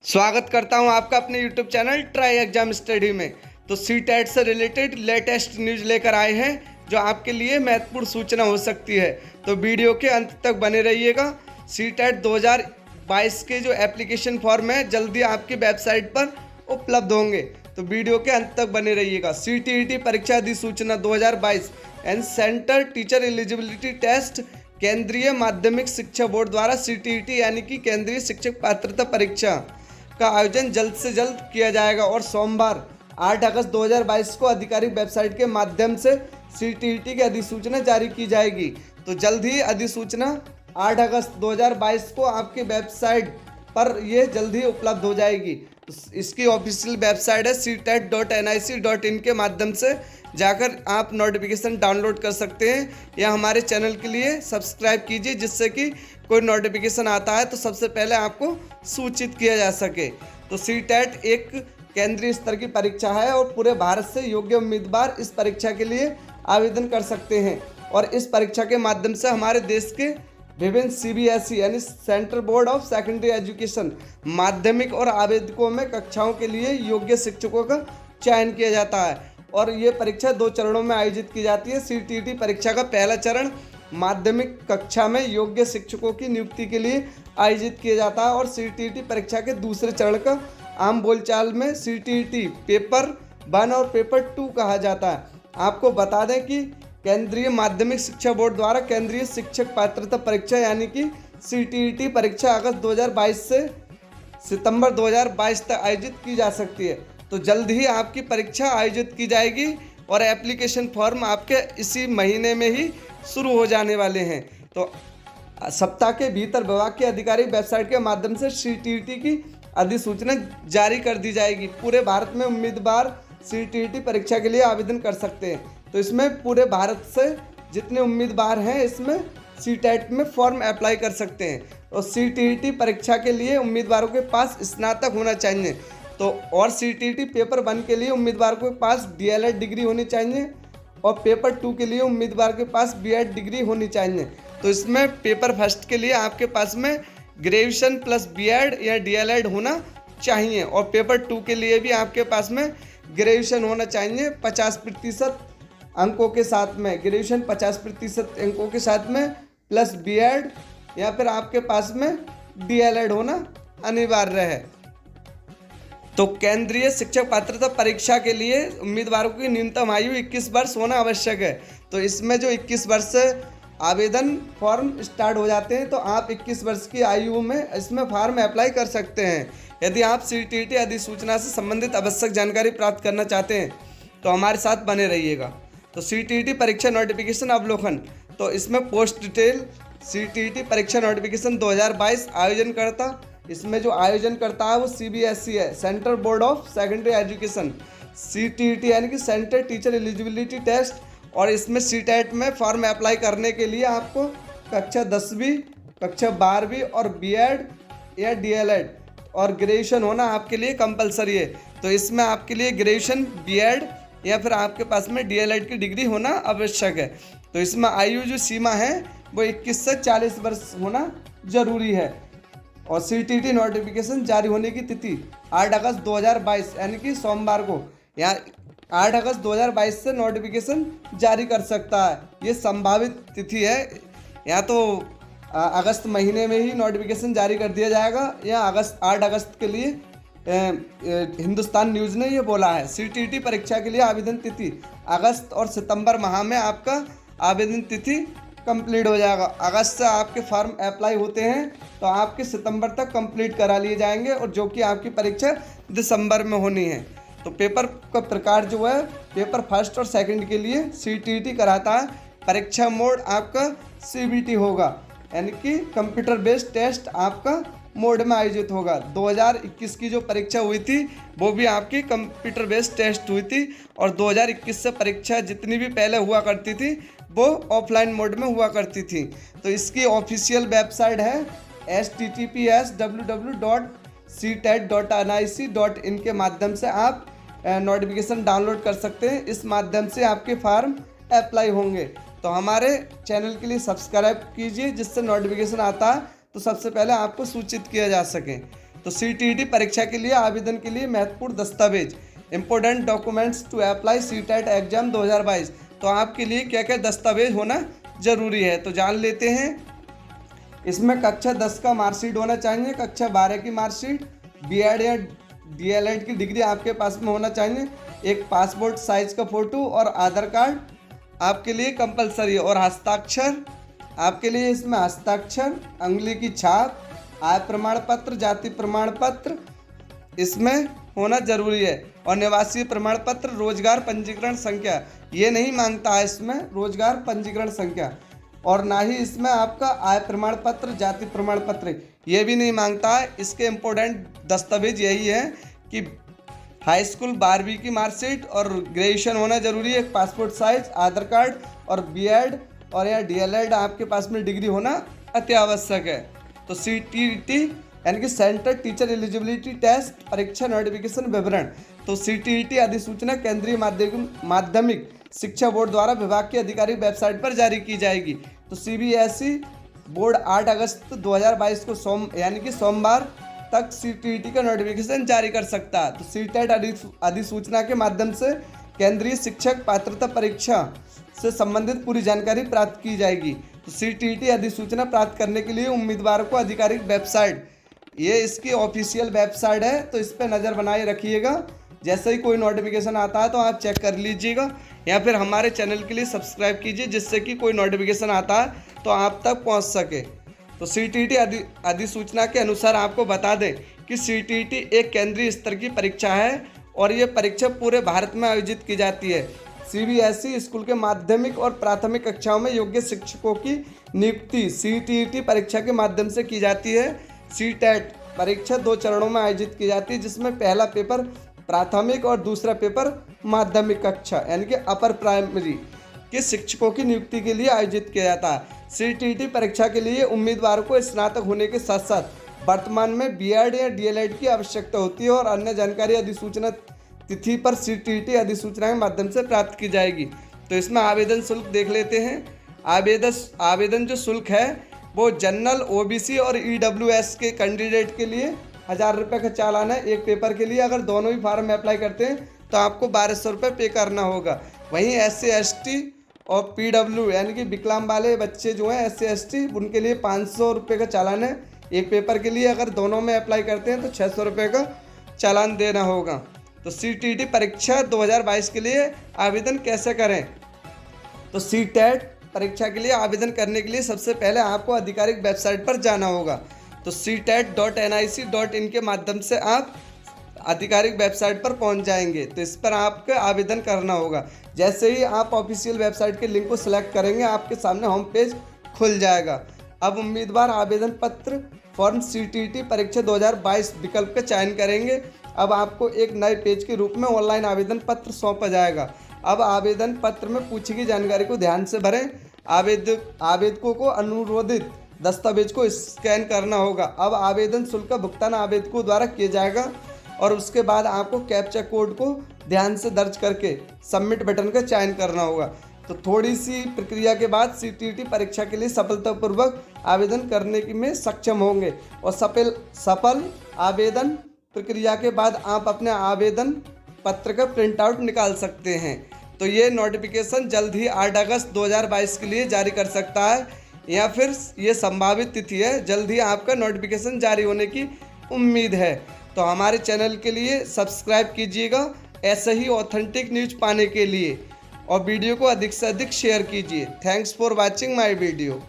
स्वागत करता हूं आपका अपने YouTube channel try exam study में। तो सीटेट से रिलेटेड लेटेस्ट न्यूज़ लेकर आए हैं जो आपके लिए महत्वपूर्ण सूचना हो सकती है। तो वीडियो के अंत तक बने रहिएगा। सीटेट 2022 के जो एप्लीकेशन फॉर्म है जल्दी आपकी वेबसाइट पर उपलब्ध होंगे, तो वीडियो के अंत तक बने रहिएगा। CTET परीक्षा अधिसूचना 2022 and centre teacher eligibility test केंद्रीय माध्यमिक शिक्षा बोर्ड द्वारा CTET यानी कि केंद्रीय शिक्षक पात्रता परीक्षा का आयोजन जल्द से जल्द किया जाएगा और सोमवार 8 अगस्त 2022 को आधिकारिक वेबसाइट के माध्यम से CTET की अधिसूचना जारी की जाएगी। तो जल्द ही अधिसूचना 8 अगस्त 2022 को आपकी वेबसाइट पर ये जल्द ही उपलब्ध हो जाएगी। इसकी ऑफिशियल वेबसाइट है ctet.nic.in के माध्यम से जाकर आप नोटिफिकेशन डाउनलोड कर सकते हैं या हमारे चैनल के लिए सब्सक्राइब कीजिए, जिससे कि कोई नोटिफिकेशन आता है तो सबसे पहले आपको सूचित किया जा सके। तो सीटेट एक केंद्रीय स्तर की परीक्षा है और पूरे भारत से योग्य उम्मीदवार इस परीक्षा के लिए आवेदन कर सकते हैं और इस परीक्षा के माध्यम से हमारे देश के विभिन्न CBSE यानी central board of secondary education माध्यमिक और आवेदकों में कक्षाओं के लिए योग्य शिक्षकों का चयन किया जाता है और ये परीक्षा 2 चरणों में आयोजित की जाती है। CTET परीक्षा का पहला चरण माध्यमिक कक्षा में योग्य शिक्षकों की नियुक्ति के लिए आयोजित किया जाता है और CTET परीक्षा के दूसरे चरण का आम बोलचाल में CTET पेपर 1 और पेपर 2 कहा जाता है। आपको बता दें कि केंद्रीय माध्यमिक शिक्षा बोर्ड द्वारा केंद्रीय शिक्षक पात्रता परीक्षा यानी कि CTET परीक्षा अगस्त 2022 से सितंबर 2022 तक आयोजित की जा सकती है। तो जल्द ही आपकी परीक्षा आयोजित की जाएगी और एप्लीकेशन फॉर्म आपके इसी महीने में ही शुरू हो जाने वाले हैं। तो सप्ताह के भीतर विभाग की आधिकारिक वेबसाइट के माध्यम से CTET की अधिसूचना जारी कर दी जाएगी। पूरे भारत में उम्मीदवार CTET परीक्षा के लिए आवेदन कर सकते हैं। तो इसमें पूरे भारत से जितने उम्मीदवार हैं इसमें सीटेट में फॉर्म अप्लाई कर सकते हैं और CTET परीक्षा के लिए उम्मीदवारों के पास स्नातक होना चाहिए। तो और CTET पेपर 1 के लिए उम्मीदवार के पास DLED डिग्री होनी चाहिए और पेपर 2 के लिए उम्मीदवार के पास B.Ed डिग्री होनी चाहिए। तो इसमें पेपर फर्स्ट के लिए आपके पास में ग्रेजुएशन प्लस B.Ed या DLED होना चाहिए और पेपर 2 के लिए भी आपके पास में ग्रेजुएशन होना चाहिए 50% अंकों के साथ में, ग्रेजुएशन 50% अंकों के साथ में प्लस B.Ed या फिर आपके पास में DLED होना अनिवार्य है। तो केंद्रीय शिक्षक पात्रता परीक्षा के लिए उम्मीदवारों की न्यूनतम आयु 21 वर्ष होना आवश्यक है। तो इसमें जो 21 वर्ष से आवेदन फॉर्म स्टार्ट हो जाते हैं तो आप 21 वर्ष की आयु में इसमें फॉर्म अप्लाई कर सकते हैं। यदि आप CTET अधिसूचना से संबंधित आवश्यक जानकारी प्राप्त करना चाहते हैं तो हमारे साथ बने रहिएगा। तो CTET परीक्षा नोटिफिकेशन अवलोकन, तो इसमें पोस्ट डिटेल CTET परीक्षा नोटिफिकेशन 2022 आयोजनकर्ता, इसमें जो आयोजन करता है वो CBSE है, central board of secondary education. CTET यानी कि सेंटर टीचर एलिजिबिलिटी टेस्ट, और इसमें सीटेट में फॉर्म अप्लाई करने के लिए आपको कक्षा 10वीं, कक्षा 12वीं और B.Ed या DLED और ग्रेजुएशन होना आपके लिए कंपलसरी है। तो इसमें आपके लिए ग्रेजुएशन, B.Ed या फिर आपके पास में DLED की डिग्री होना आवश्यक है। तो इसमें आयु जो सीमा है वो 21 से 40 वर्ष होना जरूरी है और CTET नोटिफिकेशन जारी होने की तिथि 8 अगस्त 2022 यानी कि सोमवार को, यहाँ 8 अगस्त 2022 से नोटिफिकेशन जारी कर सकता है। ये संभावित तिथि है, या तो अगस्त महीने में ही नोटिफिकेशन जारी कर दिया जाएगा या 8 अगस्त के लिए हिंदुस्तान न्यूज़ ने ये बोला है। CTET परीक्षा के लिए आवेदन तिथि अगस्त और सितंबर माह में आपका आवेदन तिथि कंप्लीट हो जाएगा। अगस्त से आपके फॉर्म अप्लाई होते हैं तो आपके सितंबर तक कंप्लीट करा लिए जाएंगे और जो कि आपकी परीक्षा दिसंबर में होनी है। तो पेपर का प्रकार जो है पेपर फर्स्ट और सेकंड के लिए CTET कराता है। परीक्षा मोड आपका CBT होगा यानी कि कंप्यूटर बेस्ड टेस्ट आपका मोड में आयोजित होगा। 2021 की जो परीक्षा हुई थी वो भी आपकी कंप्यूटर बेस्ड टेस्ट हुई थी और 2021 से परीक्षा जितनी भी पहले हुआ करती थी वो ऑफलाइन मोड में हुआ करती थी। तो इसकी ऑफिशियल वेबसाइट है https://www.ctet.nic.in के माध्यम से आप नोटिफिकेशन डाउनलोड कर सकते हैं। इस माध्यम से आपके फॉर्म अप्लाई होंगे। तो हमारे चैनल के लिए सब्सक्राइब कीजिए, जिससे नोटिफिकेशन आता है तो सबसे पहले आपको सूचित किया जा सके। तो CTET परीक्षा के लिए आवेदन के लिए महत्वपूर्ण दस्तावेज, important documents to apply CTET exam 2022। तो आपके लिए क्या क्या दस्तावेज होना जरूरी है तो जान लेते हैं। इसमें कक्षा 10 का मार्कशीट होना चाहिए, कक्षा 12 की मार्कशीट, BEd या DLEd की डिग्री आपके पास में होना चाहिए, एक पासपोर्ट साइज का फ़ोटो और आधार कार्ड आपके लिए कंपलसरी है। और हस्ताक्षर आपके लिए इसमें हस्ताक्षर, अंगुली की छाप, आय प्रमाण पत्र, जाति प्रमाण पत्र इसमें होना जरूरी है। और निवासी प्रमाण पत्र, रोजगार पंजीकरण संख्या ये नहीं मांगता है इसमें रोजगार पंजीकरण संख्या, और ना ही इसमें आपका आय प्रमाण पत्र, जाति प्रमाण पत्र ये भी नहीं मांगता है। इसके इम्पोर्टेंट दस्तावेज यही है कि हाई स्कूल 12वीं की मार्कशीट और ग्रेजुएशन होना जरूरी है, एक पासपोर्ट साइज, आधार कार्ड और BEd और या DLEd आपके पास में डिग्री होना अति आवश्यक है। तो CTET यानी कि सेंटर टीचर एलिजिबिलिटी टेस्ट परीक्षा नोटिफिकेशन विवरण। तो CTET अधिसूचना केंद्रीय माध्यमिक शिक्षा बोर्ड द्वारा विभाग की आधिकारिक वेबसाइट पर जारी की जाएगी। तो CBSE बोर्ड 8 अगस्त 2022 को सोमवार तक CTET का नोटिफिकेशन जारी कर सकता है। तो CTET अधिसूचना के माध्यम से केंद्रीय शिक्षक पात्रता परीक्षा से संबंधित पूरी जानकारी प्राप्त की जाएगी। तो CTET अधिसूचना प्राप्त करने के लिए उम्मीदवारों को आधिकारिक वेबसाइट, ये इसकी ऑफिशियल वेबसाइट है, तो इस पर नज़र बनाए रखिएगा। जैसे ही कोई नोटिफिकेशन आता है तो आप चेक कर लीजिएगा, या फिर हमारे चैनल के लिए सब्सक्राइब कीजिए जिससे कि कोई नोटिफिकेशन आता है तो आप तक पहुंच सके। तो CTET अधिसूचना के अनुसार आपको बता दें कि CTET एक केंद्रीय स्तर की परीक्षा है और ये परीक्षा पूरे भारत में आयोजित की जाती है। CBSE स्कूल के माध्यमिक और प्राथमिक कक्षाओं में योग्य शिक्षकों की नियुक्ति CTET परीक्षा के माध्यम से की जाती है। CTET परीक्षा 2 चरणों में आयोजित की जाती है, जिसमें पहला पेपर प्राथमिक और दूसरा पेपर माध्यमिक कक्षा यानी कि अपर प्राइमरी के शिक्षकों की नियुक्ति के लिए आयोजित किया जाता है। CTET परीक्षा के लिए उम्मीदवारों को स्नातक होने के साथ साथ वर्तमान में BEd या DLEd की आवश्यकता होती है, और अन्य जानकारी अधिसूचना तिथि पर CTET अधिसूचना के माध्यम से प्राप्त की जाएगी। तो इसमें आवेदन शुल्क देख लेते हैं। आवेदन जो शुल्क है वो जनरल, OBC और EWS के कैंडिडेट के लिए 1000 रुपये का चालान है एक पेपर के लिए। अगर दोनों ही फार्म में अप्लाई करते हैं तो आपको 1200 रुपये पे करना होगा। वहीं SC ST और PW यानी कि विकलांग वाले बच्चे जो हैं SC ST उनके लिए 500 रुपये का चालान है एक पेपर के लिए। अगर दोनों में अप्लाई करते हैं तो 600 रुपये का चालान देना होगा। तो CTET परीक्षा 2022 के लिए आवेदन कैसे करें? तो CTET परीक्षा के लिए आवेदन करने के लिए सबसे पहले आपको आधिकारिक वेबसाइट पर जाना होगा। तो CTET.nic.in के माध्यम से आप आधिकारिक वेबसाइट पर पहुंच जाएंगे। तो इस पर आपको आवेदन करना होगा। जैसे ही आप ऑफिशियल वेबसाइट के लिंक को सिलेक्ट करेंगे आपके सामने होम पेज खुल जाएगा। अब उम्मीदवार आवेदन पत्र फॉर्म CTET परीक्षा 2022 विकल्प का चयन करेंगे। अब आपको एक नए पेज के रूप में ऑनलाइन आवेदन पत्र सौंपा जाएगा। अब आवेदन पत्र में पूछी गई जानकारी को ध्यान से भरें। आवेदकों को अनुरोधित दस्तावेज को स्कैन करना होगा। अब आवेदन शुल्क का भुगतान आवेदकों द्वारा किया जाएगा और उसके बाद आपको कैप्चा कोड को ध्यान से दर्ज करके सबमिट बटन का चयन करना होगा। तो थोड़ी सी प्रक्रिया के बाद CTET परीक्षा के लिए सफलतापूर्वक आवेदन करने में सक्षम होंगे, और सफल आवेदन प्रक्रिया के बाद आप अपने आवेदन पत्र का प्रिंट आउट निकाल सकते हैं। तो ये नोटिफिकेशन जल्द ही 8 अगस्त 2022 के लिए जारी कर सकता है, या फिर ये संभावित तिथि है, जल्द ही आपका नोटिफिकेशन जारी होने की उम्मीद है। तो हमारे चैनल के लिए सब्सक्राइब कीजिएगा ऐसे ही ऑथेंटिक न्यूज़ पाने के लिए, और वीडियो को अधिक से अधिक शेयर कीजिए। Thanks for watching my video.